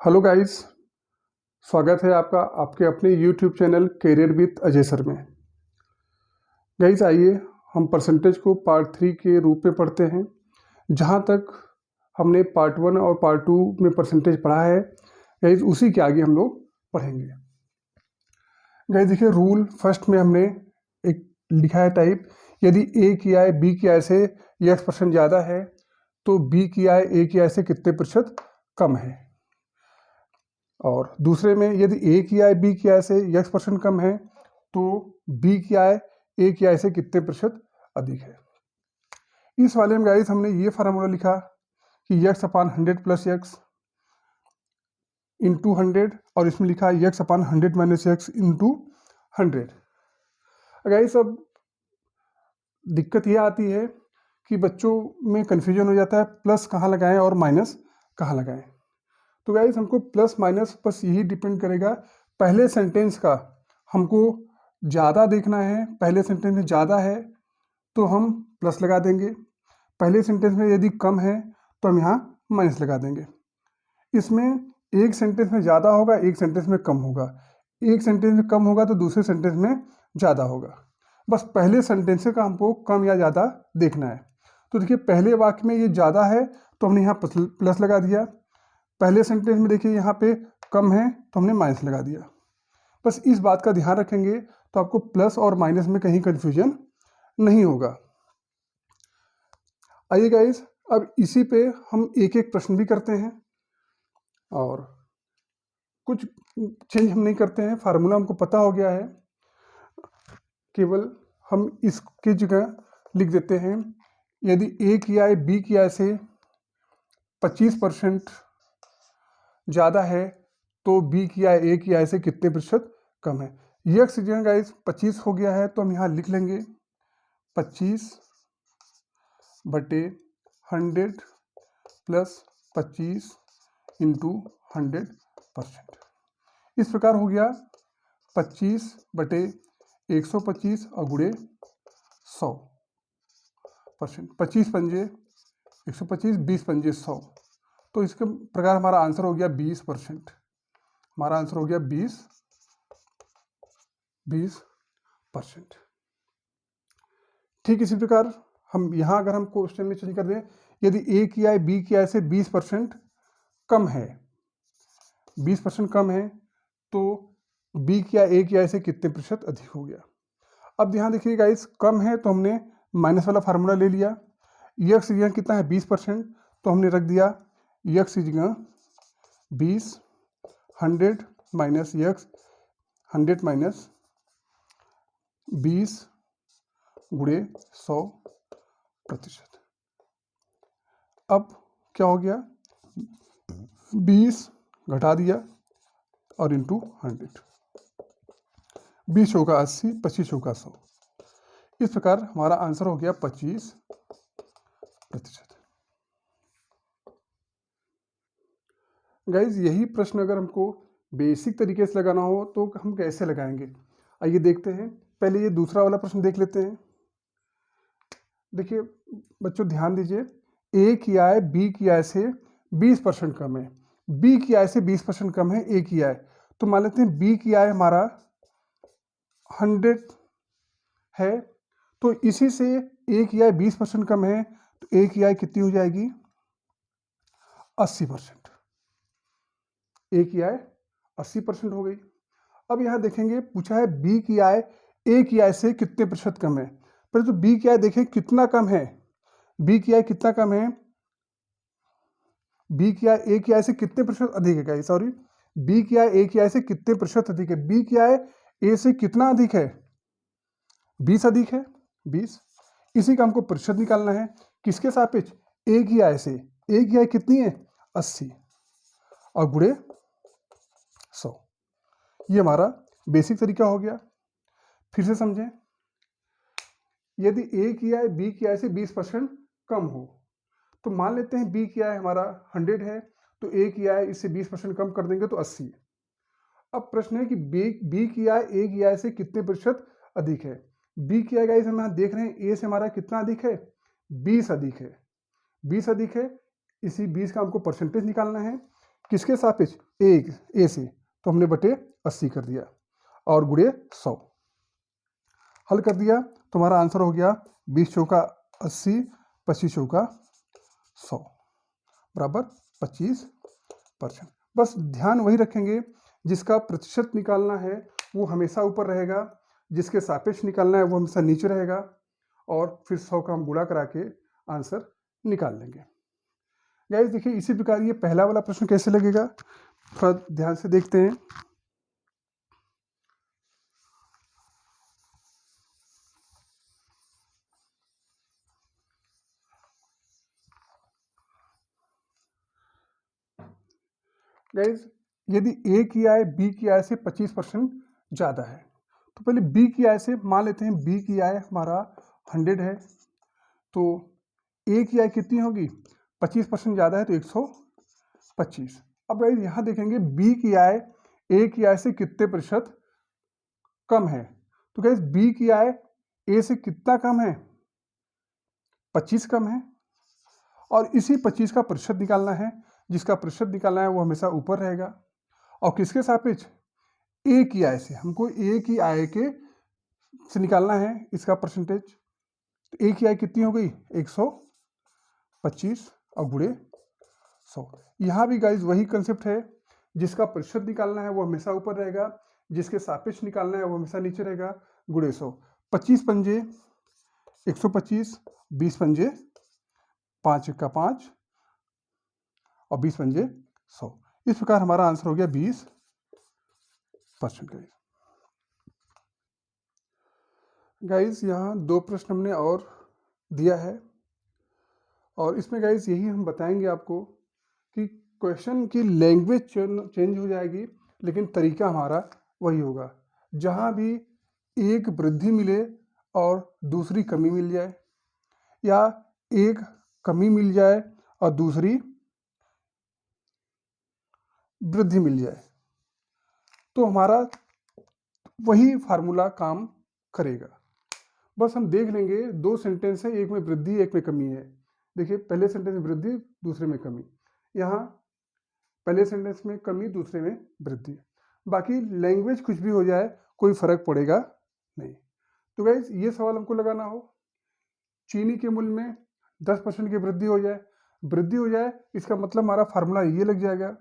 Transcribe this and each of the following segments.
Hello guys, स्वागत है आपका आपके अपने YouTube channel career with Ajay sir में। गाइस आइए हम परसेंटेज को पार्ट 3 के रूप में पढ़ते हैं। जहां तक हमने पार्ट 1 और पार्ट 2 में परसेंटेज पढ़ा है, गाइस उसी के आगे हम लोग पढ़ेंगे। गाइस देखिए, रूल फर्स्ट में हमने एक लिखा है टाइप, यदि ए की आय बी की आय से x% ज़्यादा है तो बी की आय ए की आय से कितने प्रतिशत कम है। और दूसरे में यदि ए की आय बी की आय से x% कम है तो बी की आय ए की आय से कितने प्रतिशत अधिक है। इस वाले में गाइस हमने ये फार्मूला लिखा कि x/100 प्लस x इंटू 100, और इसमें लिखा है x/100 minus x into 100। Guys अब दिक्कत ये आती है कि बच्चों में कन्फ्यूजन हो जाता है, प्लस कहाँ लगाएं और माइनस कहाँ लगाएं। तो गाइस हमको प्लस माइनस बस यही डिपेंड करेगा, पहले सेंटेंस का हमको ज़्यादा देखना है। पहले सेंटेंस में ज़्यादा है तो हम प्लस लगा देंगे, पहले सेंटेंस में यदि कम है तो हम यहाँ माइनस लगा देंगे। इसमें एक सेंटेंस में ज़्यादा होगा, एक सेंटेंस में कम होगा, एक सेंटेंस में कम होगा तो दूसरे सेंटेंस में ज़्यादा होगा। बस पहले सेंटेंस का हमको कम या ज़्यादा देखना है। तो देखिए, पहले वाक्य में ये ज़्यादा है तो हमने यहाँ प्लस लगा दिया, पहले सेंटेंस में देखिए यहाँ पे कम है तो हमने माइनस लगा दिया। बस इस बात का ध्यान रखेंगे तो आपको प्लस और माइनस में कहीं कंफ्यूजन नहीं होगा। आइए गाइस, अब इसी पे हम एक एक प्रश्न भी करते हैं और कुछ चेंज हम नहीं करते हैं। फार्मूला हमको पता हो गया है, केवल हम इसकी जगह लिख देते हैं, यदि ए की आय बी की आय से 25% ज़्यादा है तो बी की आय ए की आय से कितने प्रतिशत कम है। यक्स की जगह गाइस 25 हो गया है तो हम यहाँ लिख लेंगे 25/100 प्लस 25 इंटू 100%। इस प्रकार हो गया 25/125 और गुणे 100%। 25 पंजे 125, 20 पंजे 100, तो इसके प्रकार हमारा आंसर हो गया 20%। हमारा आंसर हो गया 20%। ठीक इसी प्रकार हम यहाँ अगर हम क्वेश्चन में चेंज कर दें, यदि ए की आय बी की आय से 20% कम है, 20% कम है तो बी की आय ए की आय से कितने प्रतिशत अधिक हो गया। अब यहाँ देखिए गाइस, कम है तो हमने माइनस वाला फार्मूला ले लिया। यक्स की जगह कितना है 20%, तो हमने रख दिया यक्स की जगह 20, 100 माइनस यक्स 100 माइनस 20 गुणे 100%। अब क्या हो गया, 20 घटा दिया और इंटू 100, 20 होगा 80, 25 होगा 100। इस प्रकार हमारा आंसर हो गया 25%। गाइज यही प्रश्न अगर हमको बेसिक तरीके से लगाना हो तो हम कैसे लगाएंगे, आइए देखते हैं। पहले ये दूसरा वाला प्रश्न देख लेते हैं। देखिए बच्चों ध्यान दीजिए, ए की आय बी की आय से 20% कम है, बी की आय से 20% कम है ए की आय, तो मान लेते हैं बी की आय हमारा 100 है, तो इसी से ए की आय 20% कम है तो ए की आय कितनी हो जाएगी 80%। ए की आय 80% हो गई। अब यहाँ देखेंगे पूछा है बी की आय ए की आय से कितने प्रतिशत कम है, परंतु बी की आय देखें कितना कम है, बी की आय कितना कम है, बी की आय ए की आय से कितने प्रतिशत अधिक है। क्या सॉरी, बी की आय ए की आय से कितने प्रतिशत अधिक है, बी की आय ए से कितना अधिक है 20 अधिक है 20। इसी का हमको प्रतिशत निकालना है, किसके सापेक्ष, ए की आय से। ए की आय कितनी है 80 और गुणे 100। ये हमारा बेसिक तरीका हो गया। फिर से समझें, यदि ए की आय बी की आय से 20% कम हो तो मान लेते हैं बी की आय हमारा 100 है तो ए की आय इससे 20% कम कर देंगे तो 80 है। अब प्रश्न है कि बी की आय ए की आय से कितने प्रतिशत अधिक है। बी की आय गाइस हम यहाँ देख रहे हैं ए से हमारा कितना अधिक है 20 अधिक है, 20 अधिक है। इसी 20 का हमको परसेंटेज निकालना है किसके सापेक्ष, ए से, तो हमने बटे 80 कर दिया और गुणे 100 हल कर दिया। तुम्हारा आंसर हो गया 20 चौका 80, 25 चौका 100 बराबर 25%। बस ध्यान वही रखेंगे, जिसका प्रतिशत निकालना है वो हमेशा ऊपर रहेगा, जिसके सापेक्ष निकालना है वो हमेशा नीचे रहेगा, और फिर 100 का हम गुणा करा के आंसर निकाल लेंगे। गाइस देखिए इसी प्रकार ये पहला वाला प्रश्न कैसे लगेगा, थोड़ा ध्यान से देखते हैं। गाइस यदि ए की आय बी की आय से 25% ज़्यादा है, तो पहले बी की आय से मान लेते हैं, बी की आय हमारा 100 है, तो ए की आय कितनी होगी, 25% ज़्यादा है तो 125। अब गाइस यहाँ देखेंगे बी की आय ए की आय से कितने प्रतिशत कम है, तो गाइस बी की आय ए से कितना कम है, 25 कम है, और इसी 25 का प्रतिशत निकालना है, जिसका प्रतिशत निकालना है वो हमेशा ऊपर रहेगा। और किसके सापेक्ष, ए की आय से, हमको ए की आय के से निकालना है इसका परसेंटेज, तो ए की आय कितनी हो गई 125 और गुणे 100। यहाँ भी गाइज वही कंसेप्ट है, जिसका प्रतिशत निकालना है वो हमेशा ऊपर रहेगा, जिसके सापेक्ष निकालना है वो हमेशा नीचे रहेगा, गुणे 100। 25 पंजे 125, 20 पंजे 5 का 5 और 20 पंजे 100। इस प्रकार हमारा आंसर हो गया 20%। गाइस यहाँ 2 प्रश्न हमने और दिया है, और इसमें गाइस यही हम बताएंगे आपको कि क्वेश्चन की लैंग्वेज चेंज हो जाएगी, लेकिन तरीका हमारा वही होगा। जहाँ भी एक वृद्धि मिले और दूसरी कमी मिल जाए, या एक कमी मिल जाए और दूसरी वृद्धि मिल जाए, तो हमारा वही फार्मूला काम करेगा। बस हम देख लेंगे, 2 सेंटेंस है, एक में वृद्धि एक में कमी है। देखिए पहले सेंटेंस में वृद्धि दूसरे में कमी, यहाँ पहले सेंटेंस में कमी दूसरे में वृद्धि, बाकी लैंग्वेज कुछ भी हो जाए कोई फर्क पड़ेगा नहीं। तो गाइस ये सवाल हमको लगाना हो, चीनी के मूल्य में 10% की वृद्धि हो जाए, इसका मतलब हमारा फार्मूला ये लग जाएगा,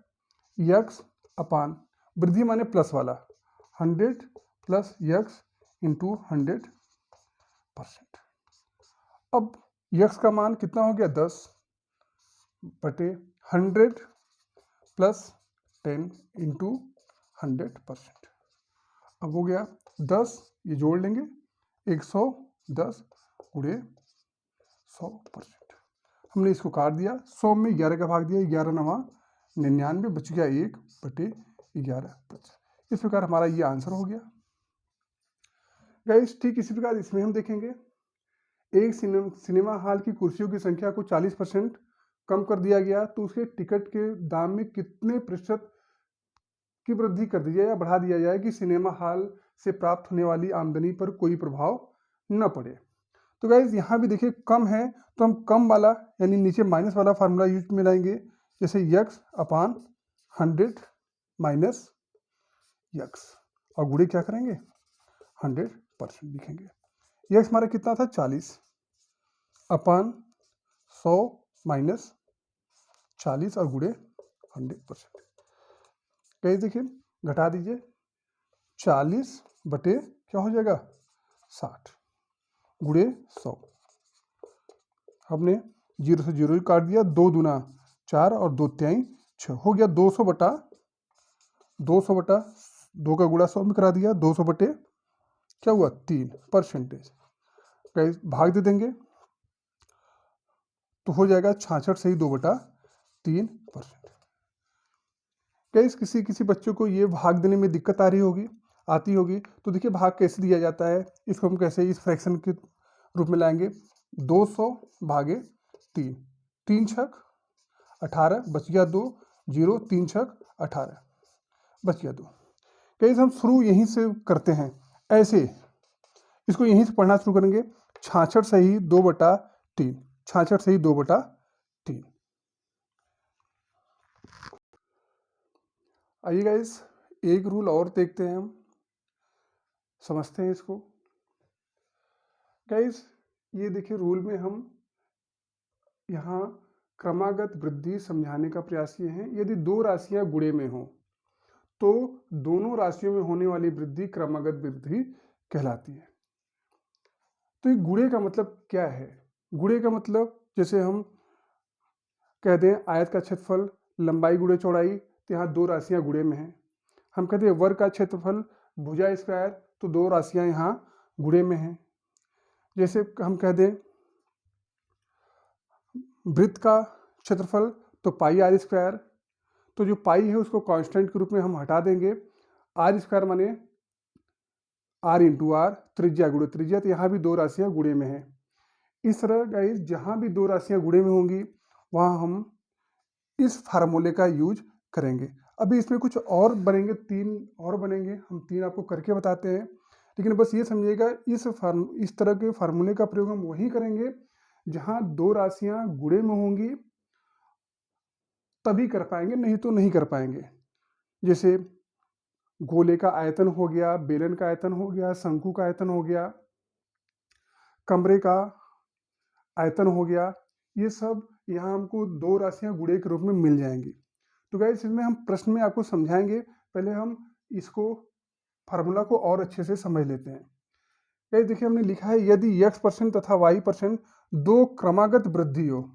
यक्स अपान वृद्धि माने प्लस वाला 100 प्लस यक्स इंटू 100%। अब यक्स का मान कितना हो गया 10 बटे 100 प्लस 10 इंटू 100%। अब हो गया 10, ये जोड़ लेंगे 110 गुणे 100%। हमने इसको काट दिया, 100 में 11 का भाग दिया, 11 9 99, बच गया 1 बटे 11%। इस प्रकार हमारा ये आंसर हो गया। गाइस ठीक इसी प्रकार इसमें हम देखेंगे, एक सिनेमा हॉल की कुर्सियों की संख्या को 40% कम कर दिया गया, तो उसके टिकट के दाम में कितने प्रतिशत की वृद्धि कर दी जाए या बढ़ा दिया जाए कि सिनेमा हॉल से प्राप्त होने वाली आमदनी पर कोई प्रभाव न पड़े। तो गाइज यहाँ भी देखिए कम है, तो हम कम वाला यानी नीचे माइनस वाला फार्मूला यूज में लाएंगे, जैसे यक्स अपान 100 माइनस यक्स, और गुणे क्या करेंगे 100% लिखेंगे। यक्स हमारा कितना था 40 अपान 100 माइनस 40 और गुणे 100%। गाइस देखिए घटा दीजिए, 40 बटे क्या हो जाएगा 60 गुणे 100। हमने 0 से 0 काट दिया, 2 दूना 4 और 2 तिहाई 6, हो गया 200 बटा 2 का गुणा 100 में करा दिया, 200 बटे क्या हुआ 3%। गाइस भाग दे देंगे तो हो जाएगा 66 से ही 2 बटा 3%। गाइस किसी बच्चों को ये भाग देने में दिक्कत आती होगी, तो देखिए भाग कैसे दिया जाता है, इसको हम कैसे इस फ्रैक्शन के रूप में लाएंगे, 200 भागे 3, 3 छक 18 बच गया 2, 0 3 छक 18 बच गया 2। गाइस हम शुरू यहीं से करते हैं, ऐसे इसको यहीं से पढ़ना शुरू करेंगे, 66 से ही 2 बटा 3, 66 से ही 2 बटा 3। आइए गाइस, एक रूल और देखते हैं, हम समझते हैं इसको। गाइस ये देखिए, रूल में हम यहाँ क्रमागत वृद्धि समझाने का प्रयास किए हैं। यदि दो राशियां गुणे में हों तो दोनों राशियों में होने वाली वृद्धि क्रमागत वृद्धि कहलाती है। तो ये गुणे का मतलब क्या है? गुणे का मतलब जैसे हम कहते हैं आयत का क्षेत्रफल लंबाई गुणे चौड़ाई, तो यहाँ दो राशियां गुणे में हैं। हम कहते हैं वर्ग का क्षेत्रफल भुजा स्क्वायर, तो दो राशियां यहाँ गुणे में हैं। जैसे हम कह दें वृत्त का क्षेत्रफल तो पाई आर स्क्वायर, तो जो पाई है उसको कांस्टेंट के रूप में हम हटा देंगे, आर स्क्वायर माने आर इंटू आर, त्रिज्या गुणे त्रिज्या, तो यहाँ भी दो राशियां गुणे में हैं। इस तरह गाइस जहाँ भी दो राशियां गुणे में होंगी वहाँ हम इस फार्मूले का यूज करेंगे। अभी इसमें कुछ और बनेंगे, तीन और बनेंगे, हम तीन आपको करके बताते हैं। लेकिन बस ये समझिएगा इस तरह के फार्मूले का प्रयोग हम वहीं करेंगे जहाँ दो राशियां गुणे में होंगी, तभी कर पाएंगे, नहीं तो नहीं कर पाएंगे। जैसे गोले का आयतन हो गया, बेलन का आयतन हो गया, शंकु का आयतन हो गया, कमरे का आयतन हो गया, ये सब यहाँ हमको दो राशियां गुणे के रूप में मिल जाएंगी। तो गाइस इसमें हम प्रश्न में आपको समझाएंगे, पहले हम इसको फार्मूला को और अच्छे से समझ लेते हैं। गाइस देखिए हमने लिखा है यदि x% तथा y% दो क्रमागत वृद्धि हो,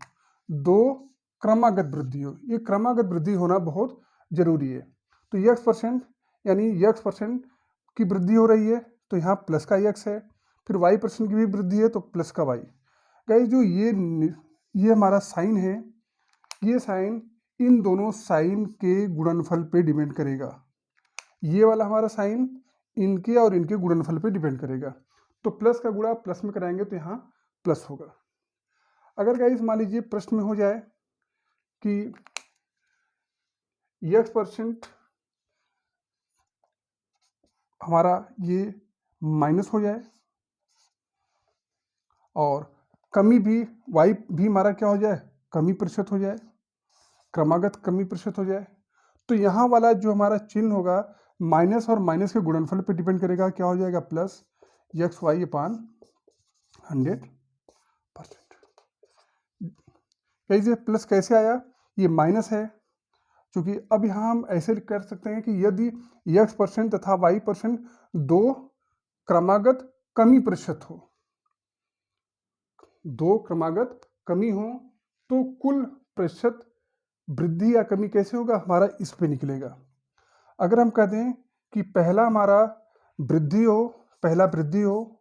दो क्रमागत वृद्धि हो, ये क्रमागत वृद्धि होना बहुत जरूरी है। तो x% यानी x% की वृद्धि हो रही है तो यहाँ प्लस का x है, फिर y% की भी वृद्धि है तो प्लस का y। गाइस जो ये हमारा साइन है, ये साइन इन दोनों साइन के गुणनफल पे डिपेंड करेगा। ये वाला हमारा साइन इनके और इनके गुणनफल पे डिपेंड करेगा। तो प्लस का गुणा प्लस में कराएंगे तो यहाँ प्लस होगा। अगर गाइस मान लीजिए प्रश्न में हो जाए कि x% हमारा ये माइनस हो जाए और कमी भी y भी हमारा क्या हो जाए, कमी प्रतिशत हो जाए, क्रमागत कमी प्रतिशत हो जाए, तो यहाँ वाला जो हमारा चिन्ह होगा माइनस और माइनस के गुणनफल पे डिपेंड करेगा, क्या हो जाएगा प्लस xy/100%। कैसे प्लस कैसे आया, ये माइनस है, क्योंकि अब यहाँ हम ऐसे कर सकते हैं कि यदि x% तथा y% दो क्रमागत कमी प्रतिशत हो, दो क्रमागत कमी हो, तो कुल प्रतिशत वृद्धि या कमी कैसे होगा, हमारा इस पे निकलेगा। अगर हम कहते हैं कि पहला हमारा वृद्धि हो, पहला वृद्धि हो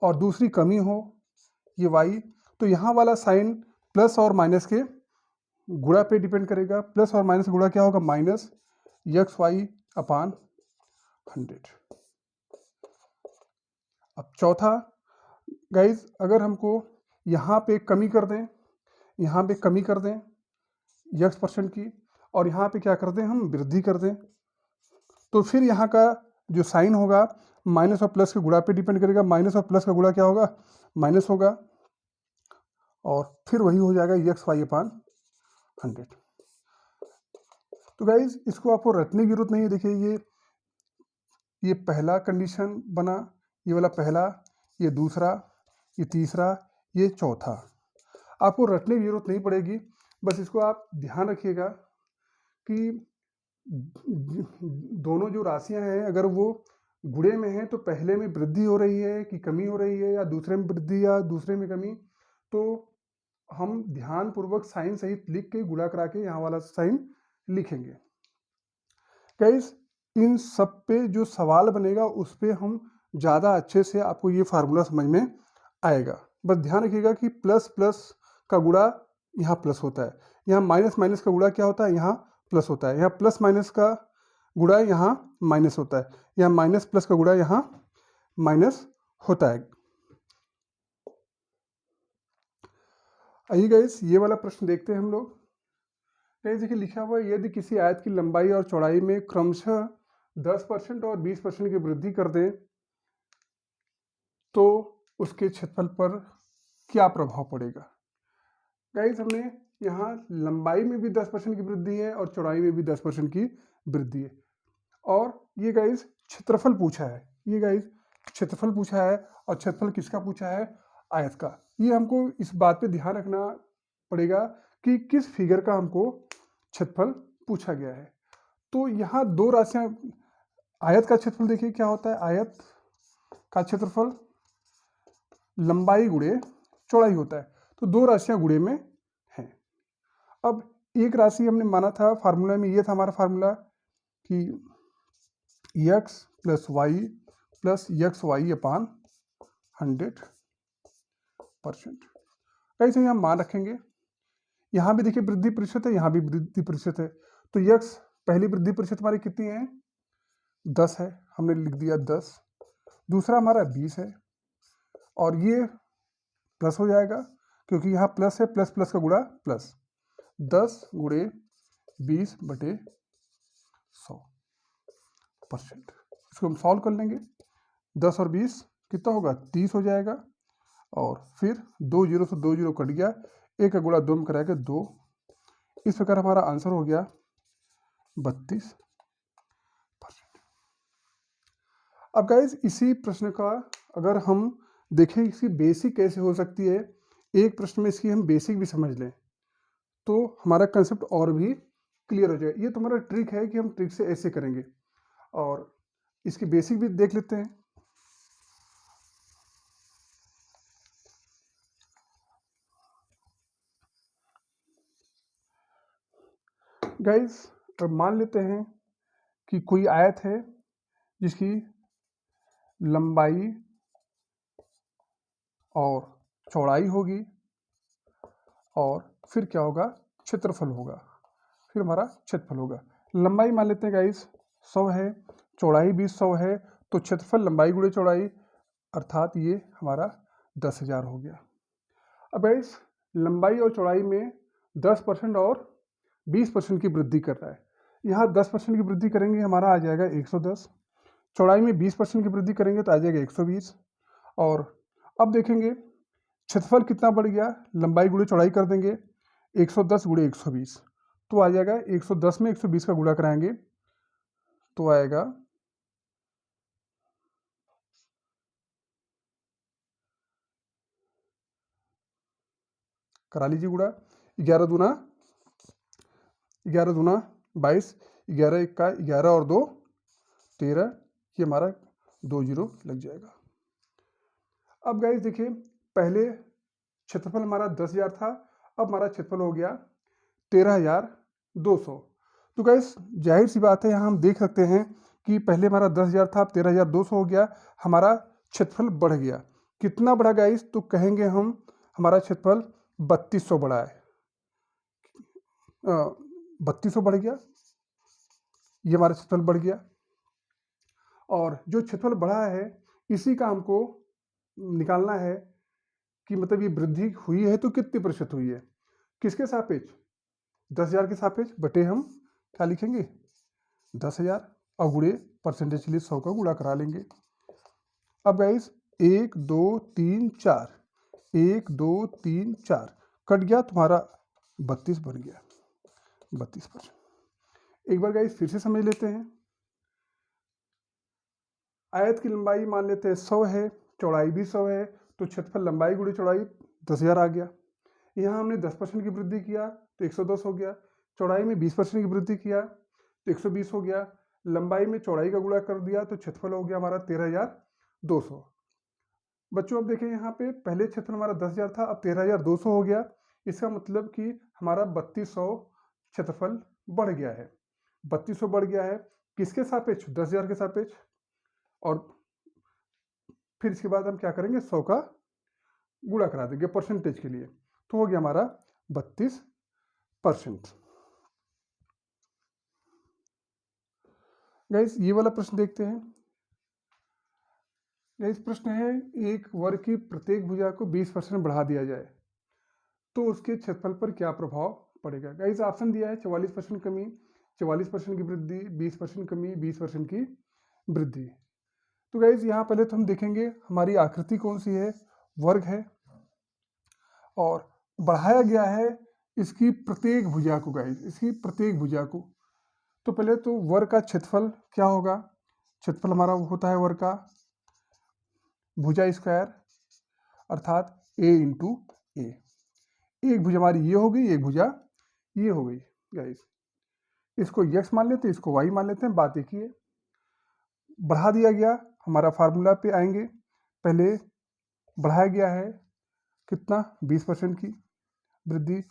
और दूसरी कमी हो, ये y, तो यहाँ वाला साइन प्लस और माइनस के गुणा पे डिपेंड करेगा। प्लस और माइनस गुणा क्या होगा, माइनस xy/100। अब चौथा गाइज, अगर हमको यहाँ पे कमी कर दें, यहाँ पे कमी कर दें x% की, और यहाँ पे क्या कर दें हम वृद्धि कर दें, तो फिर यहाँ का जो साइन होगा माइनस और प्लस के गुणा पे डिपेंड करेगा। माइनस और प्लस का गुणा क्या होगा, माइनस होगा, और फिर वही हो जाएगा xy/100। तो गाइज इसको आपको रटने की जरूरत नहीं है। देखिए ये पहला कंडीशन बना, ये वाला पहला, ये दूसरा, ये तीसरा, ये चौथा। आपको रटने की जरूरत नहीं पड़ेगी, बस इसको आप ध्यान रखिएगा कि दोनों जो राशियां हैं अगर वो गुणे में हैं तो पहले में वृद्धि हो रही है कि कमी हो रही है, या दूसरे में वृद्धि या दूसरे में कमी, तो हम ध्यानपूर्वक साइन सहित लिख के गुणा करा के यहाँ वाला साइन लिखेंगे। गाइस इन सब पे जो सवाल बनेगा उस पे हम ज़्यादा अच्छे से आपको ये फार्मूला समझ में आएगा। बस ध्यान रखिएगा कि प्लस प्लस का गुणा यहाँ प्लस होता है, यहाँ माइनस माइनस का गुणा क्या होता है, यहाँ प्लस होता है, यहाँ प्लस माइनस का गुणा यहाँ माइनस होता है, यहाँ माइनस प्लस का गुणा यहाँ माइनस होता है। आइए गाइस ये वाला प्रश्न देखते हैं हम लोग। गाइस देखिए लिखा हुआ है यदि किसी आयत की लंबाई और चौड़ाई में क्रमशः 10% और 20% की वृद्धि कर दें तो उसके क्षेत्रफल पर क्या प्रभाव पड़ेगा। गाइस हमने यहाँ लंबाई में भी 10% की वृद्धि है और चौड़ाई में भी 10% की वृद्धि है। और ये गाइस क्षेत्रफल पूछा है, ये गाइस क्षेत्रफल पूछा है, और क्षेत्रफल किसका पूछा है? आयत का। ये हमको इस बात पे ध्यान रखना पड़ेगा कि किस फिगर का हमको क्षेत्रफल पूछा गया है। तो यहाँ दो राशियां, आयत का क्षेत्रफल देखिए क्या होता है, आयत का क्षेत्रफल लंबाई गुणे चौड़ाई होता है, तो दो राशियां गुणे में हैं। अब एक राशि हमने माना था, फार्मूला में ये था हमारा फार्मूला कि x plus y plus x y अपान 100%। कैसे यहाँ मान रखेंगे, यहाँ भी देखिए वृद्धि प्रतिशत है, यहाँ भी वृद्धि प्रतिशत है, तो x पहली वृद्धि प्रतिशत हमारी कितनी है? 10 है, हमने लिख दिया 10। दूसरा हमारा 20 है, और ये प्लस हो जाएगा क्योंकि यहाँ प्लस है, प्लस प्लस का गुणा प्लस, 10 गुणे 20/100%। इसको हम सॉल्व कर लेंगे, 10 और 20 कितना होगा? 30 हो जाएगा, और फिर 2 जीरो से 2 जीरो कट गया, 1 का गुणा 2 में कराएगा 2। इस प्रकार हमारा आंसर हो गया 32%। अब गाइस इसी प्रश्न का अगर हम देखें इसकी बेसिक कैसे हो सकती है, एक प्रश्न में इसकी हम बेसिक भी समझ लें तो हमारा कंसेप्ट और भी क्लियर हो जाए। ये तुम्हारा ट्रिक है कि हम ट्रिक से ऐसे करेंगे, और इसकी बेसिक भी देख लेते हैं। गाइस अब मान लेते हैं कि कोई आयत है जिसकी लंबाई और चौड़ाई होगी, और फिर क्या होगा? क्षेत्रफल होगा, फिर हमारा क्षेत्रफल होगा। लंबाई मान लेते हैं गाइस 100 है, चौड़ाई भी 100 है, तो क्षेत्रफल लंबाई गुणे चौड़ाई अर्थात ये हमारा 10,000 हो गया। अब गाइस लंबाई और चौड़ाई में 10% और 20% की वृद्धि कर रहा है। यहाँ 10% की वृद्धि करेंगे हमारा आ जाएगा 110, चौड़ाई में 20% की वृद्धि करेंगे तो आ जाएगा 120। और अब देखेंगे क्षेत्रफल कितना बढ़ गया, लंबाई गुणे चौड़ाई कर देंगे, 110 गुणे 120 तो आ जाएगा 110 में 120 का गुणा कराएंगे तो आएगा करा लीजिए गुणा, 11 दूना 22, 11 इक्का 11 और 2 13, ये हमारा 2 जीरो लग जाएगा। अब गाइस देखिए पहले क्षेत्रफल हमारा 10,000 था, अब हमारा क्षेत्रफल हो गया 13,200। तो गाइस जाहिर सी बात है यहाँ हम देख सकते हैं कि पहले हमारा 10,000 था, अब 13,200 हो गया, हमारा क्षेत्रफल बढ़ गया। कितना बढ़ा गाइस? तो कहेंगे हम हमारा क्षेत्रफल 3200 बढ़ा है, 3200 बढ़ गया, ये हमारा क्षेत्रफल बढ़ गया। और जो क्षेत्रफल बढ़ा है इसी का हमको निकालना है कि मतलब ये वृद्धि हुई है तो कितनी प्रतिशत हुई है, किसके सापेक्ष? 10,000 के सापेक्ष, बटे हम क्या लिखेंगे? 10,000 और गुणे परसेंटेज के लिए 100 का गुणा करा लेंगे। अब गाइस 1 2 3 4, 1 2 3 4 कट गया, तुम्हारा 32 बन गया, 32%। एक बार गाइस फिर से समझ लेते हैं। आयत की लंबाई मान लेते हैं 100 है, चौड़ाई भी 100 है, तो क्षेत्रफल लंबाई गुणे चौड़ाई 10,000 आ गया। यहाँ हमने 10% की वृद्धि किया तो 110 हो गया, चौड़ाई में 20% की वृद्धि किया तो 120 हो गया, लंबाई में चौड़ाई का गुणा कर दिया तो क्षेत्रफल हो गया हमारा 13,200। बच्चों अब देखें यहाँ पे पहले क्षेत्रफल हमारा 10,000 था, अब 13,200 हो गया। इसका मतलब कि हमारा 3200 क्षेत्रफल बढ़ गया है, 3200 बढ़ गया है, किसके सापेक्ष? 10,000 के सापेक्ष। और फिर इसके बाद हम क्या करेंगे? 100 का गुणा करा देंगे परसेंटेज के लिए, तो हो गया हमारा 32%। गाइस ये वाला प्रश्न देखते हैं। गाइस प्रश्न है एक वर्ग की प्रत्येक भुजा को 20% बढ़ा दिया जाए तो उसके क्षेत्रफल पर क्या प्रभाव पड़ेगा? गाइस ऑप्शन दिया है 44% कमी, 44% की वृद्धि, 20% कमी, 20% की वृद्धि। तो गाइस यहाँ पहले तो हम देखेंगे हमारी आकृति कौन सी है, वर्ग है, और बढ़ाया गया है इसकी प्रत्येक भुजा को गाइस, इसकी प्रत्येक भुजा को, तो पहले तो वर्ग का क्षेत्रफल क्या होगा, क्षेत्रफल हमारा होता है वर्ग का भुजा स्क्वायर अर्थात a इंटू ए। एक भुजा हमारी ये हो गई, एक भुजा ये हो गई गाइस। इसको x मान लेते हैं, इसको y मान लेते हैं, बात एक ही है। बढ़ा दिया गया, हमारा फार्मूला पे आएंगे। पहले बढ़ाया गया है कितना, 20% की वृद्धि।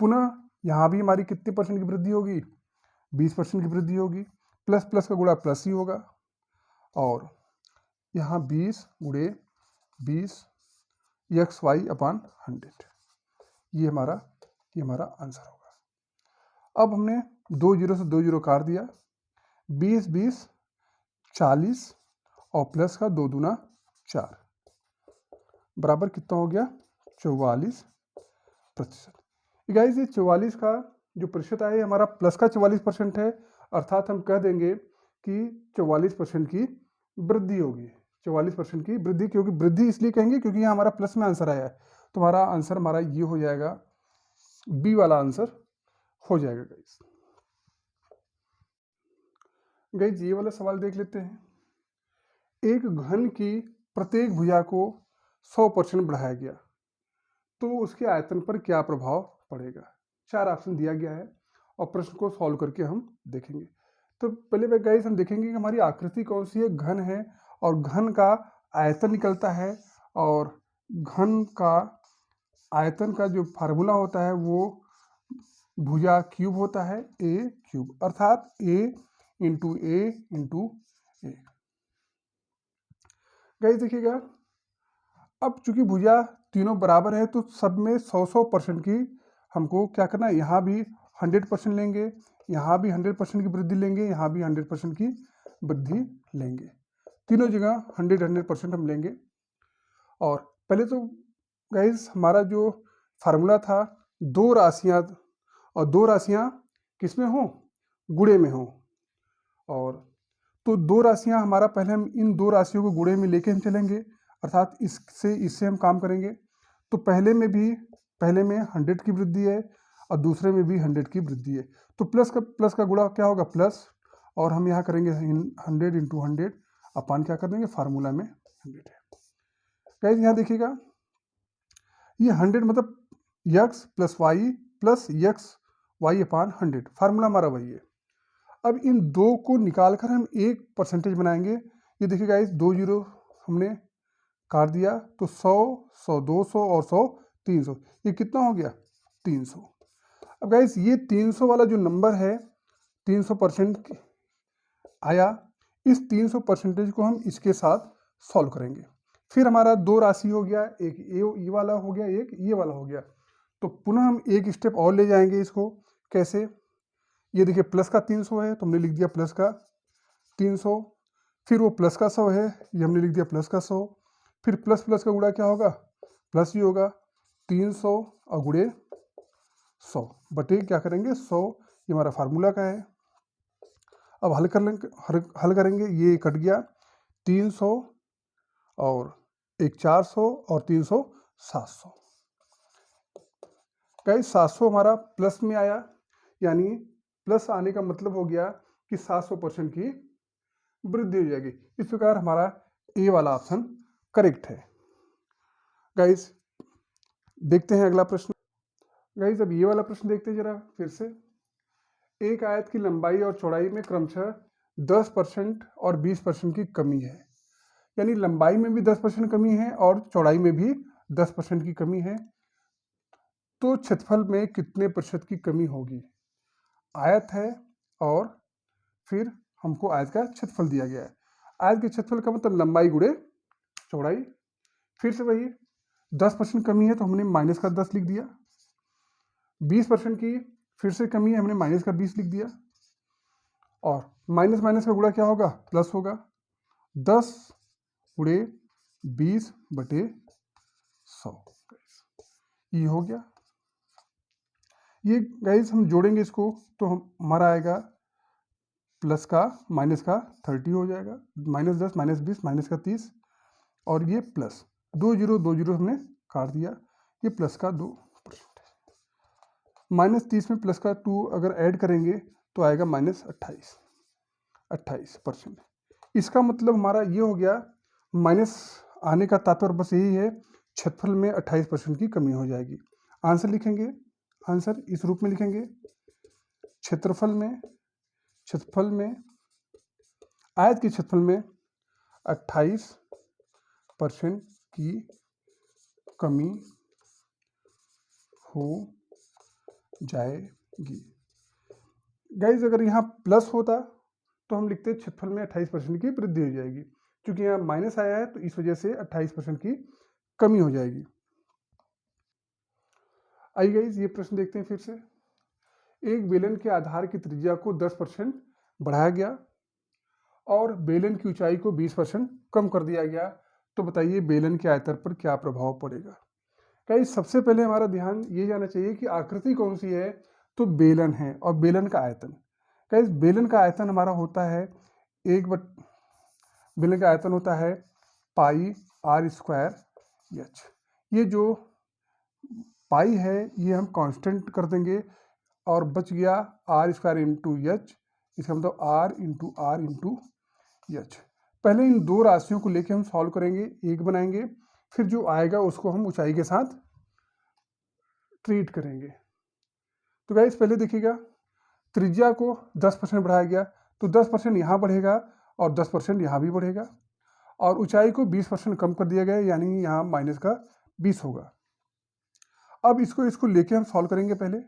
पुनः यहाँ भी हमारी कितने परसेंट की वृद्धि होगी, 20% की वृद्धि होगी। प्लस प्लस का गुणा प्लस ही होगा, और यहाँ 20 गुणे 20 XY/100, ये हमारा आंसर होगा। अब हमने 2 जीरो से 2 जीरो काट दिया, 20 20 40 और प्लस का 2 दूना 4 बराबर कितना हो गया, 44%। गाइस ये 44 का जो प्रतिशत है हमारा प्लस का 44% है, अर्थात हम कह देंगे कि 44% की वृद्धि होगी, 44% की वृद्धि। क्योंकि वृद्धि इसलिए कहेंगे क्योंकि यहाँ हमारा प्लस में आंसर आया है, तो हमारा आंसर हमारा ये हो जाएगा, बी वाला आंसर हो जाएगा गाइस। गाइस ये वाला सवाल देख लेते हैं। एक घन की प्रत्येक भुजा को 100% बढ़ाया गया, तो उसके आयतन पर क्या प्रभाव पड़ेगा। 4 ऑप्शन दिया गया है और प्रश्न को सॉल्व करके हम देखेंगे। तो पहले गाइस हम देखेंगे कि हमारी आकृति कौन सी है, घन है, और घन का आयतन निकलता है, और घन का आयतन का जो फार्मूला होता है वो भुजा क्यूब होता है, ए क्यूब, अर्थात ए इंटू ए। गाइस देखिएगा, अब चूंकि भुजा तीनों बराबर है तो सब में 100% की हमको क्या करना है, यहाँ भी 100% लेंगे, यहाँ भी 100% की वृद्धि लेंगे, यहाँ भी 100% की वृद्धि लेंगे, तीनों जगह 100% हम लेंगे। और पहले तो गाइस हमारा जो फार्मूला था, दो राशियाँ, और दो राशियाँ किस में हो, गुणे में हो, और तो दो राशियाँ हमारा, पहले हम इन दो राशियों को गुणे में लेके हम चलेंगे, अर्थात इससे हम काम करेंगे। तो पहले में 100 की वृद्धि है और दूसरे में भी 100 की वृद्धि है, तो प्लस का गुणा क्या होगा, प्लस, और हम यहाँ करेंगे 100 इंटू 100 अपान क्या कर देंगे, फार्मूला में 100 है। गाइस यहाँ देखिएगा, ये 100 मतलब x plus y plus XY/100, formula हमारा वही है। अब इन दो को निकाल कर हम एक परसेंटेज बनाएंगे। ये देखिए गाइस, 2 जीरो हमने काट दिया, तो 100 100 200 और 100 300, ये कितना हो गया, 300। अब गाइस ये 300 वाला जो नंबर है, 300% आया, इस 300% को हम इसके साथ सॉल्व करेंगे। फिर हमारा दो राशि हो गया, एक ये वाला हो गया, एक ये वाला हो गया, तो पुनः हम एक स्टेप और ले जाएंगे इसको। कैसे, ये देखिए प्लस का 300 है तो हमने लिख दिया प्लस का 300, फिर वो प्लस का 100 है, ये हमने लिख दिया प्लस का 100, फिर प्लस प्लस का गुणा क्या होगा, प्लस ही होगा, 300 और गुणे 100 बटे क्या करेंगे 100, ये हमारा फार्मूला का है। अब हल करेंगे, ये कट गया, 300 और एक 400 और 300 700। गाइस 700 हमारा प्लस में आया, यानी प्लस आने का मतलब हो गया कि 700% की वृद्धि हो जाएगी। इस प्रकार हमारा ए वाला ऑप्शन करेक्ट है। गाइस देखते हैं अगला प्रश्न। गाइस अब ये वाला प्रश्न देखते हैं जरा फिर से। एक आयत की लंबाई और चौड़ाई में क्रमशः 10% और 20% की कमी है, यानी लंबाई में भी 10% कमी है और चौड़ाई में भी 10% की कमी है, तो क्षेत्रफल में कितने प्रतिशत की कमी होगी। आयत है और फिर हमको आयत का क्षेत्रफल दिया गया है। आयत के क्षेत्रफल का मतलब लंबाई गुणे चौड़ाई। फिर से वही 10% कमी है तो हमने माइनस का 10 लिख दिया, 20% की फिर से कमी है, हमने माइनस का 20 लिख दिया, और माइनस माइनस का गुणा क्या होगा, प्लस होगा, 10 गुणे 20 बटे 100, ये हो गया। ये गाइस हम जोड़ेंगे इसको तो हमारा आएगा प्लस का माइनस का 30 हो जाएगा, -10 -20 माइनस का 30, और ये प्लस 2 जीरो हमने काट दिया, ये प्लस का 2%। -30 में प्लस का 2 अगर ऐड करेंगे तो आएगा -28%। इसका मतलब हमारा ये हो गया, माइनस आने का तात्पर्य बस यही है, क्षेत्रफल में 28% की कमी हो जाएगी। आंसर लिखेंगे, आंसर इस रूप में लिखेंगे, क्षेत्रफल में आयत के क्षेत्रफल में 28% की कमी हो जाएगी। गाइज अगर यहाँ प्लस होता तो हम लिखते क्षेत्रफल में 28% की वृद्धि हो जाएगी, क्योंकि यहाँ माइनस आया है तो इस वजह से 28% की कमी हो जाएगी। आइए गाइज ये प्रश्न देखते हैं फिर से। एक बेलन के आधार की त्रिज्या को 10% बढ़ाया गया और बेलन की ऊंचाई को 20% कम कर दिया गया, तो बताइए बेलन के आयतन पर क्या प्रभाव पड़ेगा। गाइज सबसे पहले हमारा ध्यान ये जाना चाहिए कि आकृति कौन सी है, तो बेलन है, और बेलन का आयतन। गाइज बेलन का आयतन हमारा होता है बेलन का आयतन होता है पाई r² h। ये जो पाई है ये हम कांस्टेंट कर देंगे और बच गया r² इंटू एच, इसका मतलब r इंटू एच। पहले इन दो राशियों को लेके हम सॉल्व करेंगे, एक बनाएंगे, फिर जो आएगा उसको हम ऊंचाई के साथ ट्रीट करेंगे। तो गाइस पहले देखिएगा, त्रिज्या को 10% बढ़ाया गया, तो 10% यहाँ बढ़ेगा और 10% यहाँ भी बढ़ेगा, और ऊंचाई को 20% कम कर दिया गया, यानी यहाँ माइनस का 20 होगा। अब इसको लेके हम सॉल्व करेंगे। पहले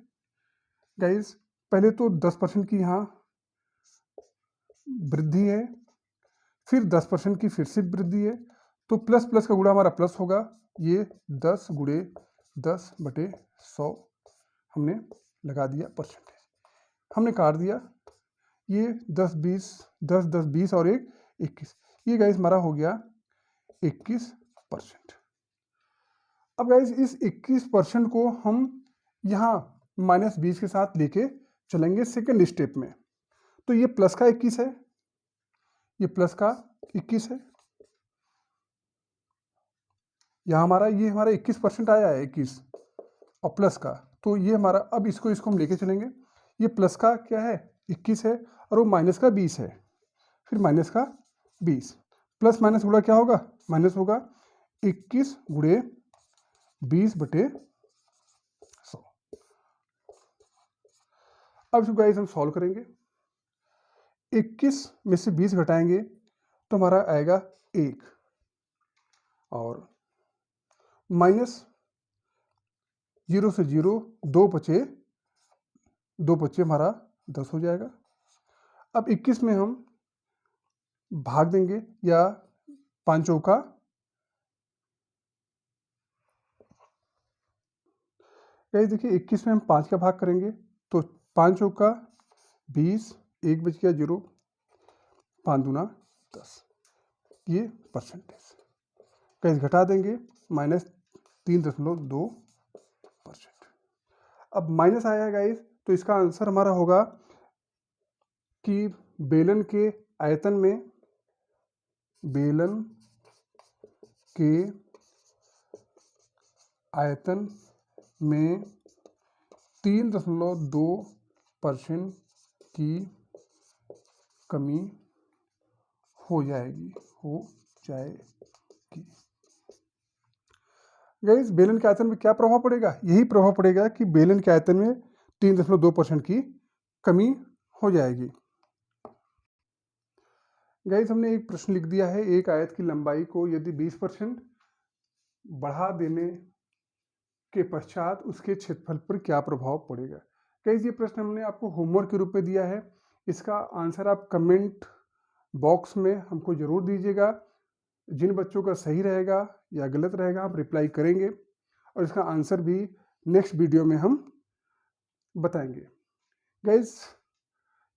गाइस पहले तो 10% की यहाँ वृद्धि है, फिर 10% की फिर से वृद्धि है, तो प्लस प्लस का गुणा हमारा प्लस होगा। ये 10 गुणे 10/100 हमने लगा दिया परसेंटेज, हमने काट दिया। ये 10 10 20 और 1 21, ये गाइस हमारा हो गया 21%। अब गाइस इस 21% को हम यहाँ -20 के साथ लेके चलेंगे सेकेंड स्टेप में। तो ये प्लस का 21 है, ये प्लस का 21 है, यहाँ हमारा ये हमारा 21% आया है, 21 और प्लस का, तो ये हमारा, अब इसको हम लेके चलेंगे। ये प्लस का क्या है 21 है, और वो माइनस का 20 है, फिर माइनस का 20, प्लस माइनस गुणा क्या होगा, माइनस होगा। 21 गुणे 20/100। अब इसको गाइस हम सॉल्व करेंगे। 21 में से 20 घटाएंगे तो हमारा आएगा 1, और माइनस 0 से 0, 2 बचे हमारा 10 हो जाएगा। अब 21 में हम भाग देंगे, या 5 चौका, गाइस देखिए 21 में हम 5 का भाग करेंगे तो 5 चौका 20, 1 बच गया 0, 5 दूना 10, ये परसेंटेज। गाइस घटा देंगे, -3.2%। अब माइनस आया है गाइस, तो इसका आंसर हमारा होगा कि बेलन के आयतन में 3.2% की कमी हो जाएगी। गाइस बेलन के आयतन में क्या प्रभाव पड़ेगा, यही प्रभाव पड़ेगा कि बेलन के आयतन में 3.2% की कमी हो जाएगी। गाइस हमने एक प्रश्न लिख दिया है, एक आयत की लंबाई को यदि 20% बढ़ा देने के पश्चात उसके क्षेत्रफल पर क्या प्रभाव पड़ेगा। गाइस ये प्रश्न हमने आपको होमवर्क के रूप में दिया है, इसका आंसर आप कमेंट बॉक्स में हमको ज़रूर दीजिएगा। जिन बच्चों का सही रहेगा या गलत रहेगा हम रिप्लाई करेंगे, और इसका आंसर भी नेक्स्ट वीडियो में हम बताएंगे। गाइस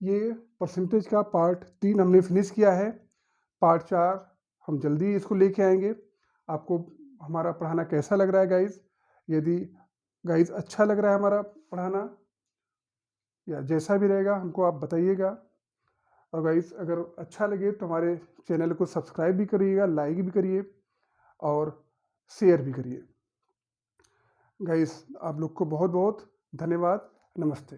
ये परसेंटेज का पार्ट 3 हमने फिनिश किया है, पार्ट 4 हम जल्दी इसको लेके आएंगे। आपको हमारा पढ़ाना कैसा लग रहा है गाइस, यदि गाइस अच्छा लग रहा है हमारा पढ़ाना या जैसा भी रहेगा हमको आप बताइएगा। और गाइस अगर अच्छा लगे तो हमारे चैनल को सब्सक्राइब भी करिएगा, लाइक भी करिए और शेयर भी करिए। गाइस आप लोग को बहुत बहुत धन्यवाद। नमस्ते।